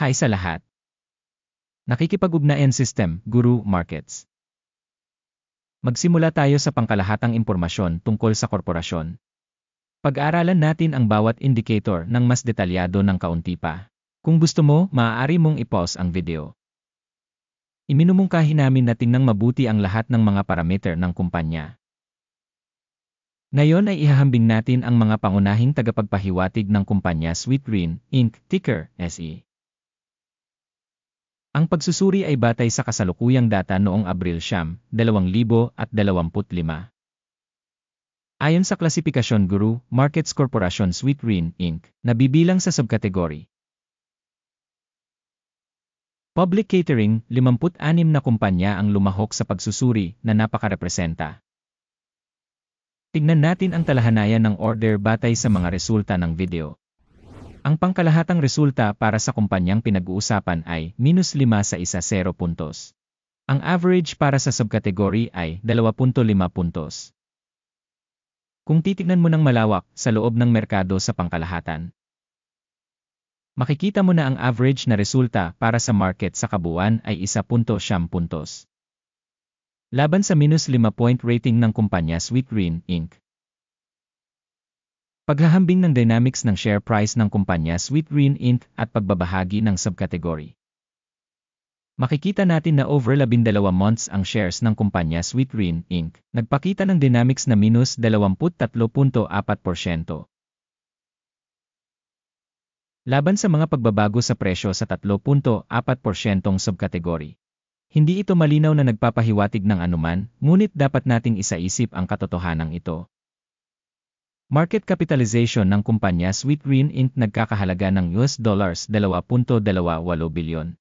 Hi sa lahat. Nakikipag-ugnayan System, Guru Markets. Magsimula tayo sa pangkalahatang impormasyon tungkol sa korporasyon. Pag-aaralan natin ang bawat indicator ng mas detalyado ng kaunti pa. Kung gusto mo, maaari mong i-pause ang video. Iminumungkahi namin na tingnan mabuti ang lahat ng mga parameter ng kumpanya. Ngayon ay ihahambing natin ang mga pangunahing tagapagpahiwatig ng kumpanya Sweetgreen, Inc., ticker, SE. Ang pagsusuri ay batay sa kasalukuyang data noong Abril 2025. Ayon sa klasifikasyon Guru Markets Corporation Sweetgreen, Inc., nabibilang sa subkategory Public Catering, 56 na kumpanya ang lumahok sa pagsusuri na napakarepresenta. Tingnan natin ang talahanayan ng order batay sa mga resulta ng video. Ang pangkalahatang resulta para sa kumpanyang pinag-uusapan ay -5 sa 10 puntos. Ang average para sa subkategory ay 2.5 puntos. Kung titignan mo ng malawak sa loob ng merkado sa pangkalahatan, makikita mo na ang average na resulta para sa market sa kabuuan ay 1.9 puntos. Laban sa -5-point rating ng kumpanya Sweetgreen, Inc. Paghahambing ng dynamics ng share price ng kumpanya Sweetgreen, Inc. at pagbabahagi ng subkategory. Makikita natin na over 12 months ang shares ng kumpanya Sweetgreen, Inc. nagpakita ng dynamics na -23.4%. Laban sa mga pagbabago sa presyo sa 3.4% subkategory. Hindi ito malinaw na nagpapahiwatig ng anuman, ngunit dapat nating isaisip ang katotohanan ito. Market capitalization ng kumpanya Sweetgreen, Inc. nagkakahalaga ng $2.28 bilyon.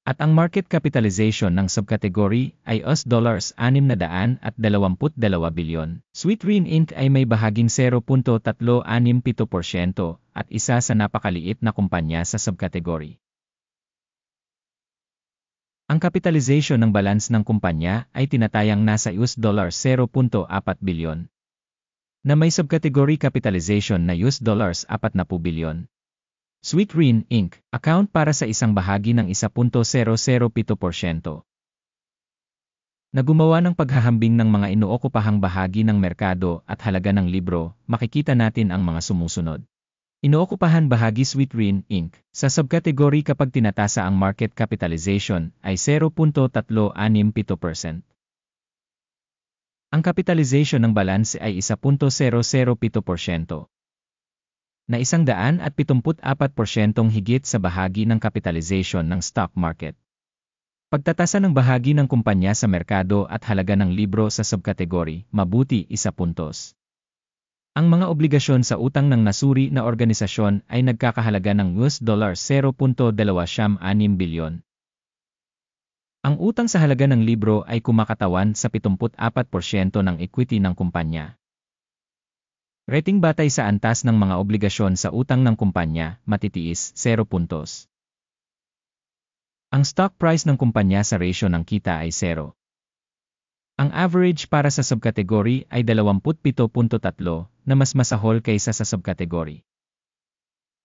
At ang market capitalization ng subkategory ay $622 bilyon. Sweetgreen, Inc. ay may bahaging 0.367% at isa sa napakaliit na kumpanya sa subkategory. Ang capitalization ng balance ng kumpanya ay tinatayang nasa $0.4 bilyon, na may subcategory capitalization na $40 bilyon. Sweetgreen, Inc. account para sa isang bahagi ng 1.007%. Na gumawa ng paghahambing ng mga inookupahang bahagi ng merkado at halaga ng libro, makikita natin ang mga sumusunod. Inookupahan bahagi Sweetgreen, Inc. sa subkategory kapag tinatasa ang market capitalization ay 0.367%. Ang capitalization ng balance ay 1.007%. Na 174% higit sa bahagi ng capitalization ng stock market. Pagtatasa ng bahagi ng kumpanya sa merkado at halaga ng libro sa subkategory, mabuti 1 puntos. Ang mga obligasyon sa utang ng nasuri na organisasyon ay nagkakahalaga ng $0.256 bilyon. Ang utang sa halaga ng libro ay kumakatawan sa 74% ng equity ng kumpanya. Rating batay sa antas ng mga obligasyon sa utang ng kumpanya, matitiis, 0 puntos. Ang stock price ng kumpanya sa ratio ng kita ay 0. Ang average para sa subkategory ay 27.3 na mas masahol kaysa sa subkategory.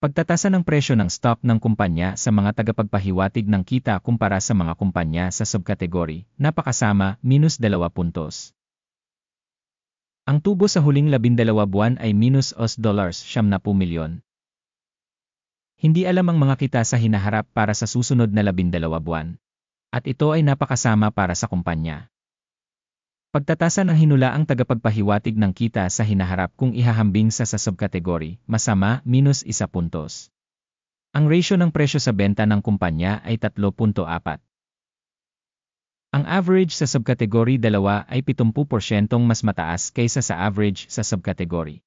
Pagtatasa ng presyo ng stock ng kumpanya sa mga tagapagpahiwatig ng kita kumpara sa mga kumpanya sa subkategory, napakasama, -2 puntos. Ang tubo sa huling 12 buwan ay -$90 milyon. Hindi alam ang mga kita sa hinaharap para sa susunod na 12 buwan. At ito ay napakasama para sa kumpanya. Pagtatasa ng hinulaang tagapagpahiwatig ng kita sa hinaharap kung ihahambing sa subkategory, masama, -1 puntos. Ang ratio ng presyo sa benta ng kumpanya ay 3.4. Ang average sa subkategory 2 ay 70% mas mataas kaysa sa average sa subkategory.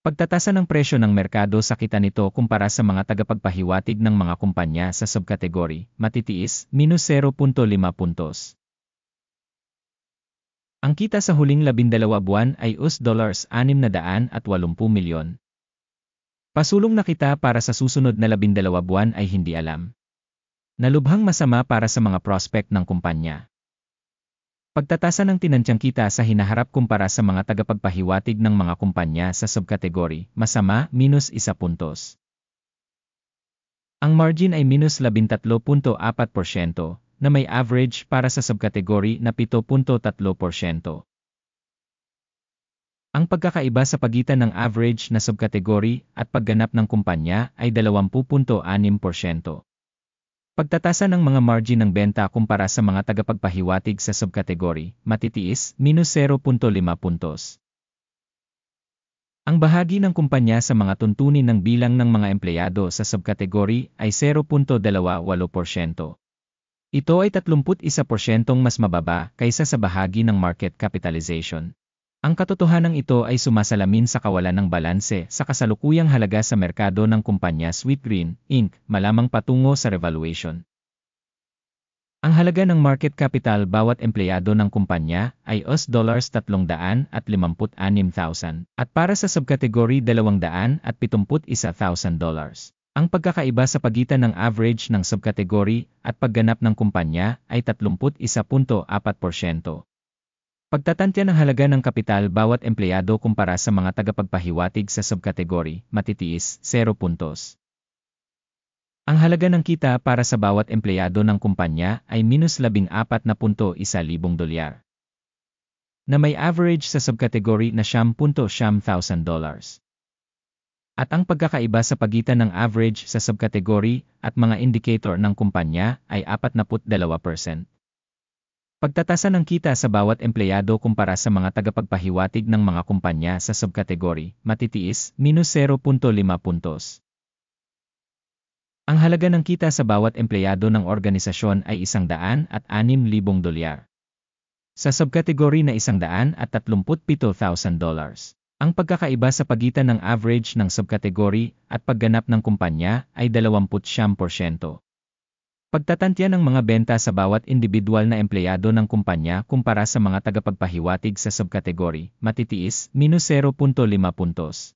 Pagtatasa ng presyo ng merkado sa kita nito kumpara sa mga tagapagpahiwatig ng mga kumpanya sa subkategory, matitiis, -0.5 puntos. Ang kita sa huling 12 buwan ay $680 milyon. Pasulong na kita para sa susunod na 12 buwan ay hindi alam. Nalubhang masama para sa mga prospect ng kumpanya. Pagtatasa ng tinantyang kita sa hinaharap kumpara sa mga tagapagpahiwatig ng mga kumpanya sa subkategory, masama, -1 puntos. Ang margin ay minus 13.4% na may average para sa subkategory na 7.3%. Ang pagkakaiba sa pagitan ng average na subkategory at pagganap ng kumpanya ay 20.6%. Pagtatasa ng mga margin ng benta kumpara sa mga tagapagpahiwatig sa subkategory, matitiis, minus 0.5 puntos. Ang bahagi ng kumpanya sa mga tuntunin ng bilang ng mga empleyado sa subkategory ay 0.28%. Ito ay 31% mas mababa kaysa sa bahagi ng market capitalization. Ang katotohanan ito ay sumasalamin sa kawalan ng balanse sa kasalukuyang halaga sa merkado ng kumpanya Sweetgreen, Inc., malamang patungo sa revaluation. Ang halaga ng market capital bawat empleyado ng kumpanya ay $356,000 at para sa subkategory $271,000. Ang pagkakaiba sa pagitan ng average ng subkategory at pagganap ng kumpanya ay 31.4%. Pagtatantya ng halaga ng kapital bawat empleyado kumpara sa mga tagapagpahiwatig sa subkategory, matitiis, 0 puntos. Ang halaga ng kita para sa bawat empleyado ng kumpanya ay minus $14.1 dolyar, na may average sa subkategory na $9,000. At ang pagkakaiba sa pagitan ng average sa subkategory at mga indicator ng kumpanya ay 42%. Pagtatasa ng kita sa bawat empleyado kumpara sa mga tagapagpahiwatig ng mga kumpanya sa subkategory, matitiis, minus 0.5 puntos. Ang halaga ng kita sa bawat empleyado ng organisasyon ay $106,000. Sa subkategory na $137,000. Ang pagkakaiba sa pagitan ng average ng subkategory at pagganap ng kumpanya ay 29%. Pagtatantya ng mga benta sa bawat individual na empleyado ng kumpanya kumpara sa mga tagapagpahiwatig sa subkategory, matitiis, minus 0.5 puntos.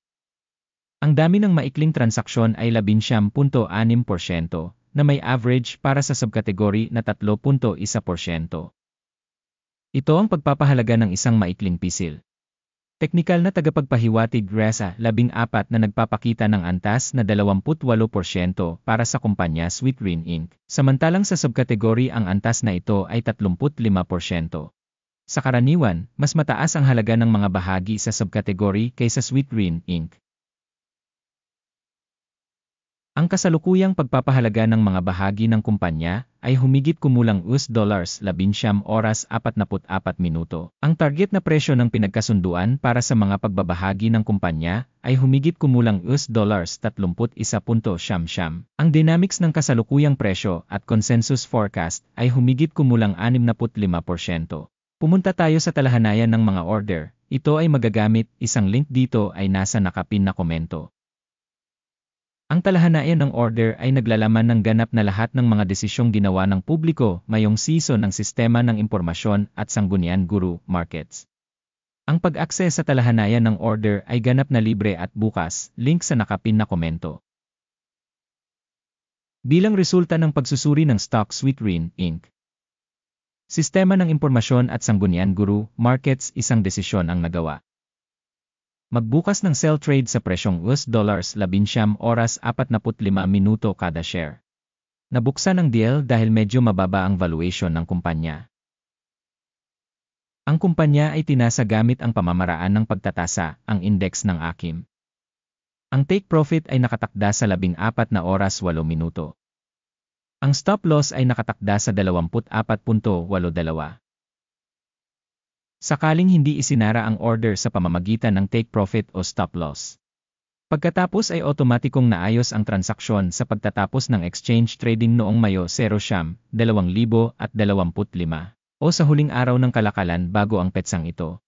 Ang dami ng maikling transaksyon ay 11.6% na may average para sa subkategory na 3.1%. Ito ang pagpapahalaga ng isang maikling pisil. Teknikal na tagapagpahiwatig RESA 14 na nagpapakita ng antas na 28% para sa kumpanya Sweetgreen Inc. Samantalang sa subkategory ang antas na ito ay 35%. Sa karaniwan, mas mataas ang halaga ng mga bahagi sa subkategory kaysa Sweetgreen Inc. Ang kasalukuyang pagpapahalaga ng mga bahagi ng kumpanya ay humigit kumulang $11.44. Ang target na presyo ng pinagkasunduan para sa mga pagbabahagi ng kumpanya ay humigit kumulang $31.70. Ang dynamics ng kasalukuyang presyo at consensus forecast ay humigit kumulang 65%. Pumunta tayo sa talahanayan ng mga order. Ito ay magagamit, isang link dito ay nasa nakapin na komento. Ang talahanayan ng order ay naglalaman ng ganap na lahat ng mga desisyong ginawa ng publiko mayong season ng sistema ng impormasyon at sanggunian Guru Markets. Ang pag-access sa talahanayan ng order ay ganap na libre at bukas, link sa nakapin na komento. Bilang resulta ng pagsusuri ng stock Sweetgreen Inc. Sistema ng impormasyon at sanggunian Guru Markets, isang desisyon ang nagawa. Magbukas ng sell trade sa presyong $11.45 kada share. Nabuksan ang deal dahil medyo mababa ang valuation ng kumpanya. Ang kumpanya ay tinasa gamit ang pamamaraan ng pagtatasa, ang index ng AKIM. Ang take profit ay nakatakda sa 14 na oras 8 minuto. Ang stop loss ay nakatakda sa 24.82. Sakaling hindi isinara ang order sa pamamagitan ng take profit o stop loss. Pagkatapos ay otomatikong naayos ang transaksyon sa pagtatapos ng exchange trading noong Mayo 0, 2025 o sa huling araw ng kalakalan bago ang petsang ito.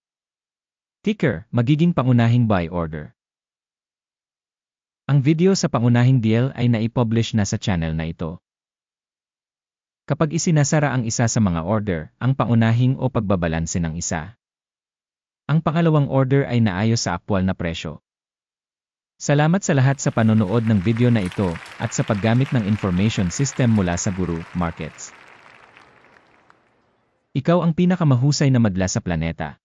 Ticker, magiging pangunahing buy order. Ang video sa pangunahing deal ay naipublish na sa channel na ito. Kapag isinasara ang isa sa mga order, ang pangunahing o pagbabalanse ng isa. Ang pangalawang order ay naayos sa aktwal na presyo. Salamat sa lahat sa panonood ng video na ito at sa paggamit ng information system mula sa Guru Markets. Ikaw ang pinakamahusay na madla sa planeta.